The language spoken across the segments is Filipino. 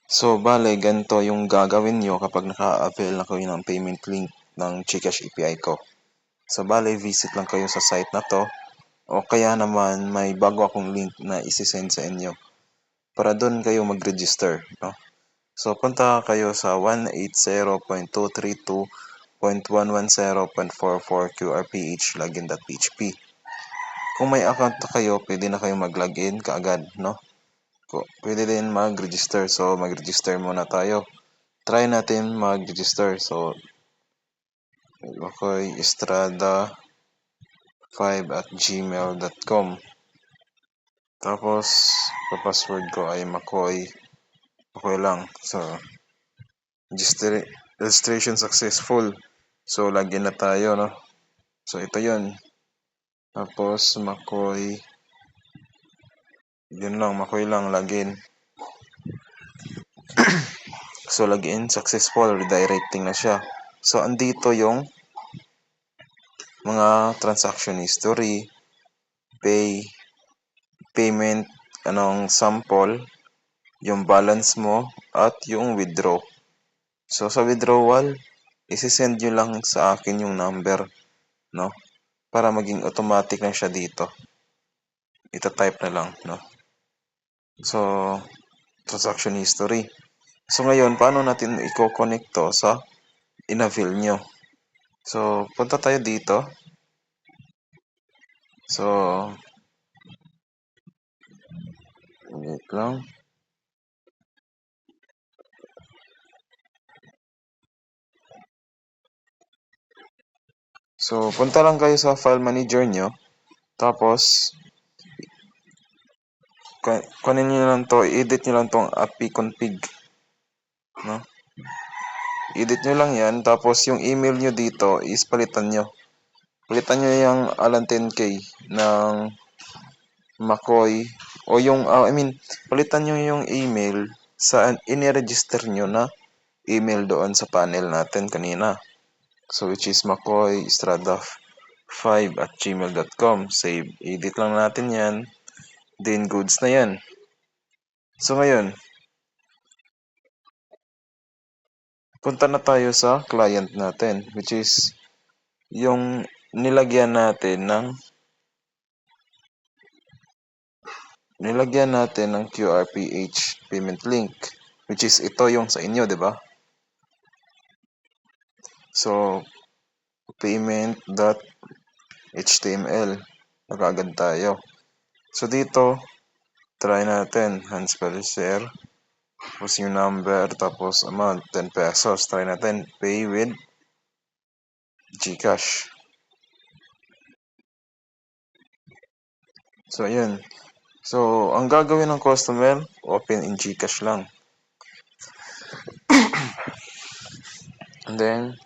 So, bale, ganito yung gagawin nyo kapag naka-avail na kayo ng payment link ng GCash API ko. So, bale, visit lang kayo sa site na to. O kaya naman, may bago akong link na isi-send sa inyo para doon kayo mag-register, no? So, punta kayo sa 180.232.110.44 QRPH login.php. Kung may account na kayo, pwede na kayo mag-login kaagad, no? Pwede din mag-register. So, mag-register muna tayo. Try natin mag-register. So, Makoy Estrada 5@gmail.com. Tapos, password ko ay Makoy. Okay lang. So, registration successful. So, login na tayo, no? So, ito yun. Tapos, Makoy. Yun lang, Makoy lang, login. So, login successful. Redirecting na siya. So, andito yung mga transaction history, payment, sample, yung balance mo, at yung withdraw. So, sa withdrawal, isi-send nyo lang sa akin yung number, no? Para maging automatic lang siya dito. Ita-type na lang, no? So, transaction history. So, ngayon, paano natin i-connect to sa in-avail nyo? So, punta tayo dito. So, wait lang. So, punta lang kayo sa file manager nyo. Tapos, kunin nyo lang to, i-edit nyo lang tong API config. No? Edit nyo lang yan. Tapos, yung email nyo dito is palitan nyo. Palitan nyo yung Alan 10K ng Makoy. O yung, palitan nyo yung email sa iniregister nyo na email doon sa panel natin kanina. So, which is Makoy Estrada 5@gmail.com. Save. Edit lang natin yan. Then, goods na yan. So, ngayon, punta na tayo sa client natin, which is yung nilagyan natin ng QRPH payment link, which is ito yung sa inyo, di ba? So, payment.html. Nagagad tayo. So, dito, try natin. Hans share. Tapos yung number. Tapos amount. 10 pesos. Try natin. Pay with GCash. So, ayun. So, ang gagawin ng customer, open in GCash lang. And then,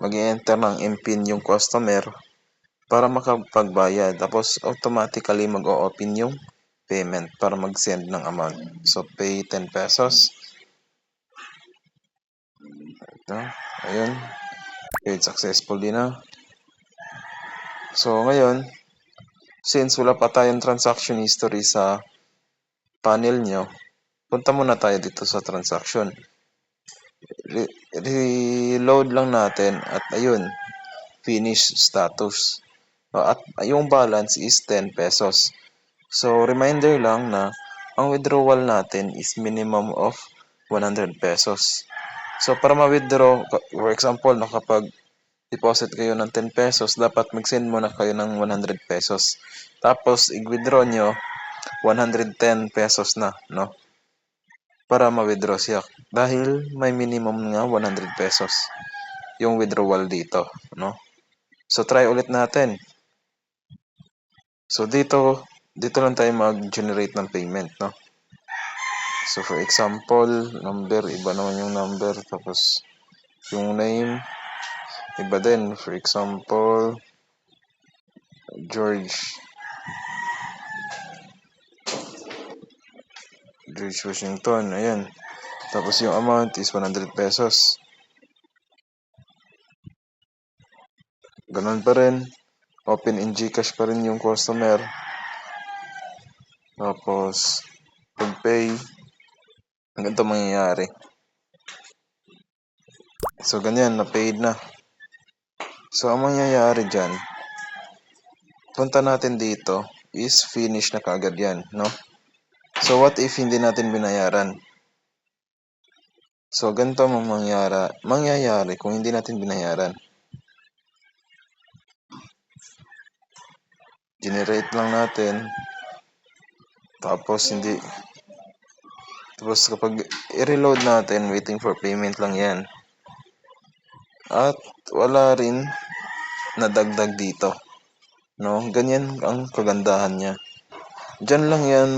mag-enter ng MPIN yung customer para makapagbayad. Tapos, automatically mag-o-open yung payment para mag-send ng amount. So, pay 10 pesos. Ito. Ayun. Paid successfully na. So, ngayon, since wala pa tayong transaction history sa panel nyo, punta muna tayo dito sa transaction. Reload lang natin at ayun, finish status. At yung balance is 10 pesos. So, reminder lang na ang withdrawal natin is minimum of 100 pesos. So, para ma-withdraw, for example, kapag deposit kayo ng 10 pesos, dapat mag-send muna kayo ng 100 pesos. Tapos, i-withdraw nyo, 110 pesos na, no? Para ma-withdraw siya. Dahil may minimum nga 100 pesos yung withdrawal dito, no? So, try ulit natin. So, dito lang tayo mag-generate ng payment, no? So, for example, number, iba naman yung number. Tapos, yung name, iba din. For example, George Washington. Ayan. Tapos, yung amount is 100 pesos. Ganun pa rin. Open in GCash pa rin yung customer. Tapos, pag-pay, Ganito mangyayari. So, ganyan, na-paid na. So, ang mangyayari dyan, punta natin dito is finish na kaagad yan, no? So, what if hindi natin binayaran? So, ganito mangyayari kung hindi natin binayaran. Generate lang natin. Tapos kapag i-reload natin, waiting for payment lang yan. At wala rin nadagdag dito. No? Ganyan ang kagandahan niya. Diyan lang yan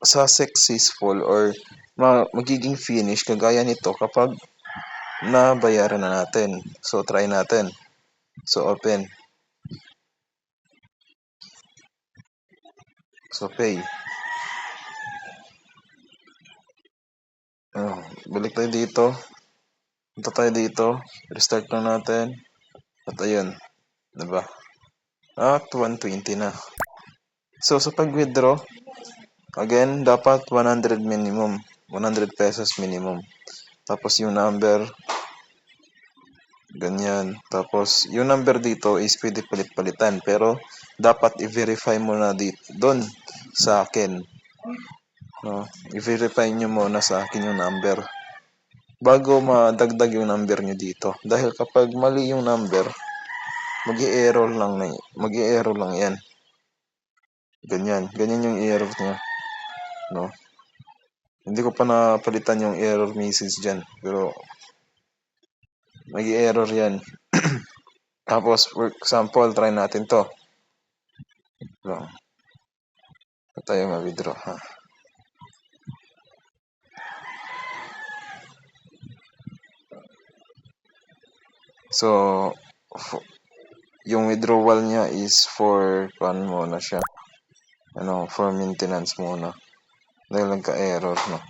successful or magiging finish kagaya nito kapag nabayaran na natin. So, try natin. So, open. So, pay. Balik tayo dito. Punta tayo dito. Restart na natin. At ayun. Diba? At 120 na. So, sa pag-withdraw, again, dapat 100 minimum. 100 pesos minimum. Tapos yung number, ganyan. Tapos yung number dito is pwede palit-palitan. Pero dapat i-verify mo na doon sa akin. No? I-verify nyo muna sa akin yung number bago madagdag yung number nyo dito. Dahil kapag mali yung number, mag-i-error lang yan. Ganyan yung error niya. No? Hindi ko pa napalitan yung error message dyan. Pero mag-i-error yan. Tapos, for example, try natin to. So, tayo ma-withdraw. Ha? So, yung withdrawal niya is for muna siya. For maintenance muna. Dahil nagka-error, no?